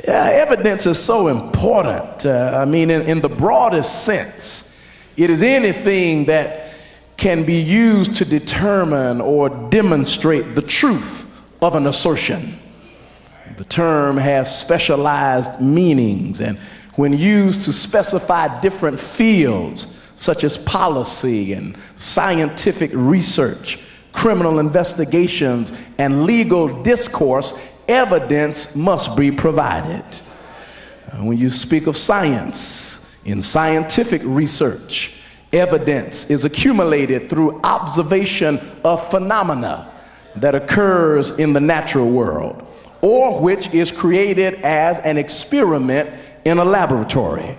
Evidence is so important. In the broadest sense, it is anything that can be used to determine or demonstrate the truth of an assertion. The term has specialized meanings, and when used to specify different fields such as policy and scientific research, criminal investigations, and legal discourse, evidence must be provided. When you speak of science, in scientific research, evidence is accumulated through observation of phenomena that occurs in the natural world, or which is created as an experiment in a laboratory.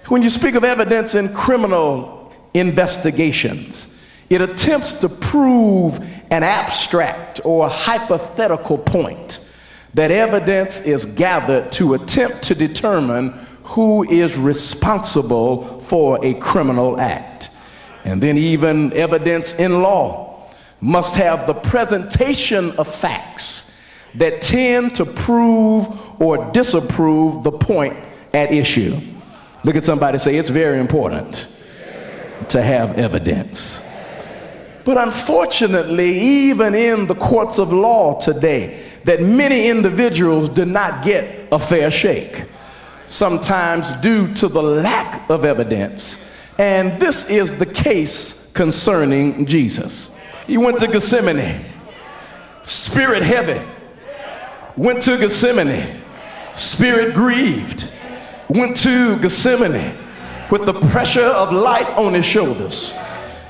When you speak of evidence in criminal investigations, it attempts to prove an abstract or hypothetical point. That evidence is gathered to attempt to determine who is responsible for a criminal act. And then even evidence in law must have the presentation of facts that tend to prove or disapprove the point at issue. Look at somebody and say, it's very important to have evidence. But unfortunately, even in the courts of law today, that many individuals do not get a fair shake, sometimes due to the lack of evidence. And this is the case concerning Jesus. He went to Gethsemane, spirit heavy, went to Gethsemane, spirit grieved, went to Gethsemane with the pressure of life on his shoulders.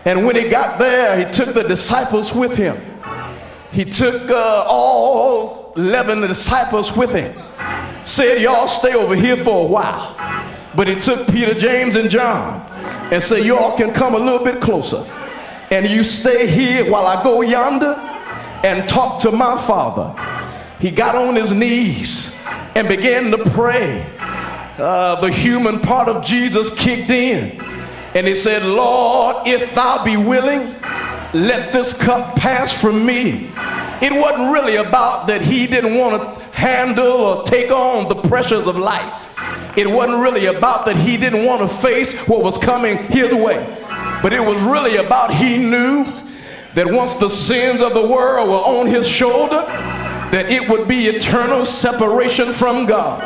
And when he got there, he took the disciples with him. He took all 11 disciples with him. Said, y'all stay over here for a while. But he took Peter, James, and John and said, y'all can come a little bit closer. And you stay here while I go yonder and talk to my Father. He got on his knees and began to pray. The human part of Jesus kicked in. And he said, Lord, if thou be willing, let this cup pass from me. It wasn't really about that he didn't want to handle or take on the pressures of life. It wasn't really about that he didn't want to face what was coming his way. But it was really about he knew that once the sins of the world were on his shoulder, that it would be eternal separation from God.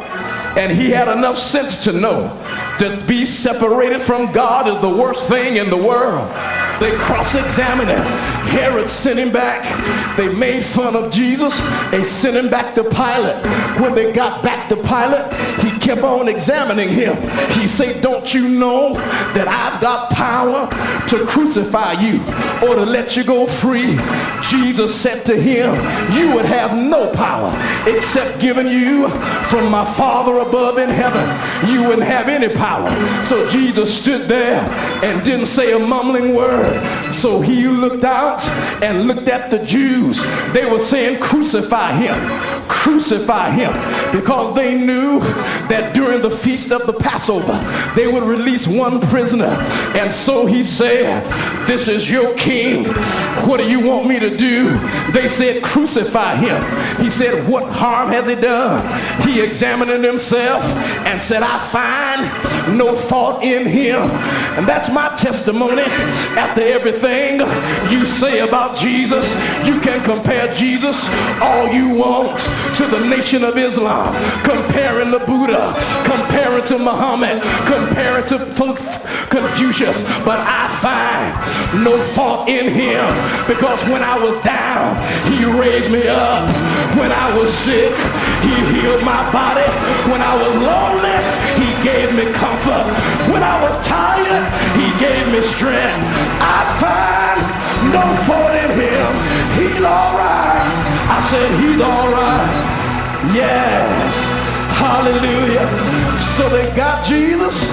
And he had enough sense to know that be separated from God is the worst thing in the world. They cross-examined him. Herod sent him back. They made fun of Jesus. They sent him back to Pilate. When they got back to Pilate, he kept on examining him. He said, don't you know that I've got power to crucify you or to let you go free? Jesus said to him, you would have no power except given you from my Father above in heaven. You wouldn't have any power. So Jesus stood there and didn't say a mumbling word. So he looked out and looked at the Jews. They were saying, crucify him, crucify him, because they knew that during the feast of the Passover, they would release one prisoner. And so he said, this is your king. What do you want me to do? They said, crucify him. He said, what harm has he done? He examined himself and said, I find no fault in him. And that's my testimony. After everything you say about Jesus, you can compare Jesus all you want to the Nation of Islam, comparing to Buddha, comparing to Muhammad, comparing to Confucius. But I find no fault in him, because when I was down, he raised me up. When I was sick, he healed my body. When I was lonely, he gave me comfort. When I was tired, he gave me strength. I find no fault in him. He's all right. I said, he's all right. Yes. Hallelujah. So they got Jesus.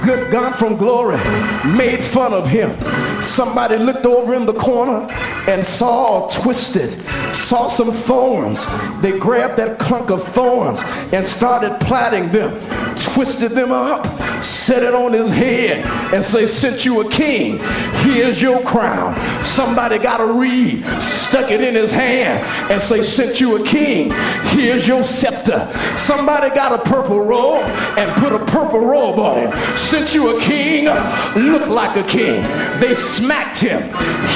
Good God from glory, made fun of him. Somebody looked over in the corner and Saul saw some thorns. They grabbed that clunk of thorns and started plaiting them, twisted them up, set it on his head and say, since you a king, here's your crown. Somebody got a reed, stuck it in his hand and say, since you a king, here's your scepter. Somebody got a purple robe and put a purple robe on him. Since you a king, look like a king. They smacked him,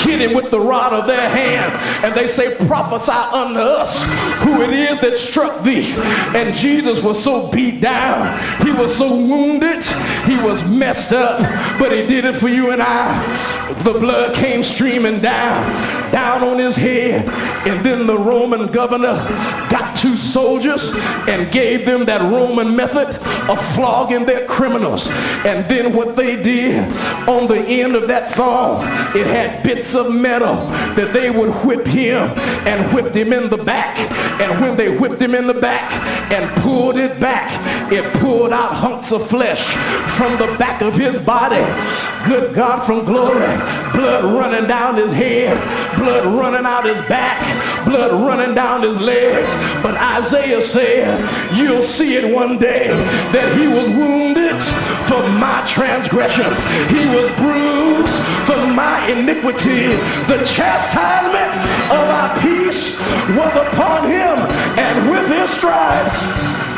hit him with the rod of their hand, and they say, prophesy unto us who it is that struck thee. And Jesus was so beat down, he was so wounded, he was messed up, but he did it for you and I. The blood came streaming down on his head, and then the Roman governor got two soldiers and gave them that Roman method of flogging their criminals. And then what they did, on the end of that thong, it had bits of metal that they would whip him, and whipped him in the back. And when they whipped him in the back and pulled it back, it pulled out hunks of flesh from the back of his body. Good God from glory. Blood running down his head, blood running out his back, blood running down his legs. But Isaiah said, you'll see it one day, that he was wounded for my transgressions, he was bruised for my iniquity. The chastisement of our peace was upon him, and with his stripes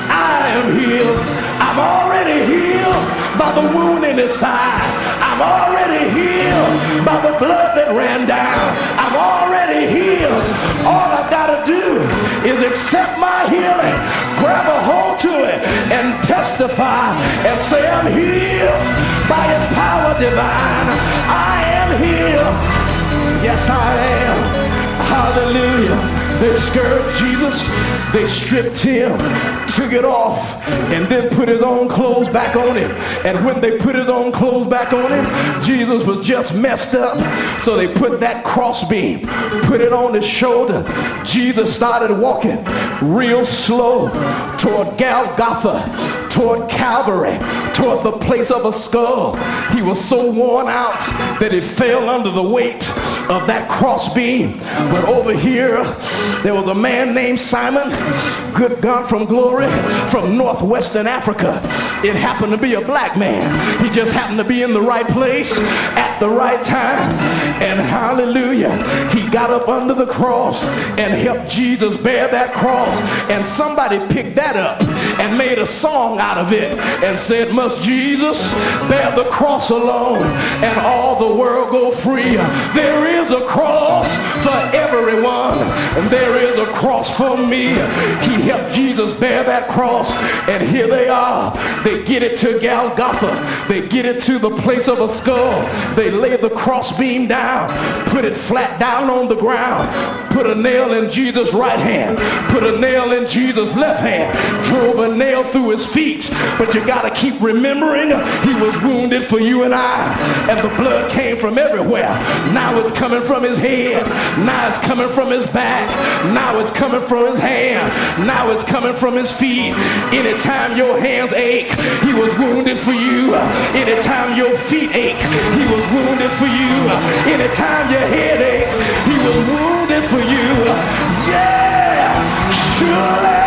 I am healed. I'm already healed by the wound in his side. I'm already healed by the blood that ran down. I'm already healed. All I've got to do is accept my healing, grab a hold to it, and testify and say, I'm healed by his power divine. I am healed. Yes, I am. Hallelujah. They scourged Jesus, they stripped him, took it off, and then put his own clothes back on him. And when they put his own clothes back on him, Jesus was just messed up. So they put that crossbeam, put it on his shoulder. Jesus started walking real slow toward Golgotha, toward Calvary, toward the place of a skull. He was so worn out that he fell under the weight of that crossbeam. But over here, there was a man named Simon, good God from glory, from northwestern Africa. It happened to be a black man. He just happened to be in the right place at the right time. And hallelujah, he got up under the cross and helped Jesus bear that cross. And somebody picked that up and made a song out of it and said, must Jesus bear the cross alone and all the world go free? There is a cross for everyone, and there is a cross for me. He helped Jesus bear that cross, and here they are. They get it to Golgotha. They get it to the place of a skull. They lay the crossbeam down, put it flat down on the ground, put a nail in Jesus' right hand, put a nail in Jesus' left hand, drove a nail through his feet. But you got to keep remembering, he was wounded for you and I, and the blood came from everywhere. Now it's coming from his head, now it's coming from his back, now it's coming from his hand, now it's coming from his feet. Anytime your hands ache, he was wounded for you. Anytime your feet ache, he was wounded for you. Anytime your head ache, he was wounded for you. Yeah, surely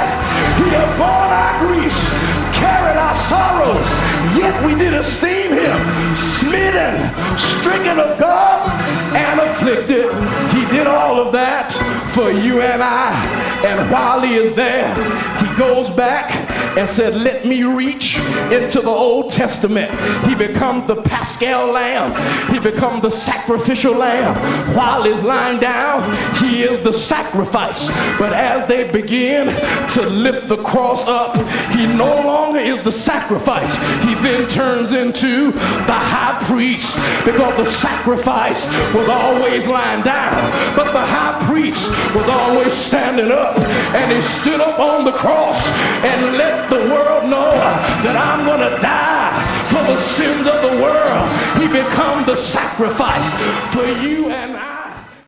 he had borne our griefs, carried our sorrows, yet we did esteem him smitten, stricken of God, and afflicted. He did all of that for you and I. And while he is there, he goes back and said, let me reach into the Old Testament. He becomes the Paschal lamb. He becomes the sacrificial lamb. While he's lying down, he is the sacrifice. But as they begin to lift the cross up, he no longer is the sacrifice. He then turns into the high priest, because the sacrifice was always lying down, but the high priest was always standing up. And he stood up on the cross and let the world know that I'm gonna die for the sins of the world. He became the sacrifice for you and I.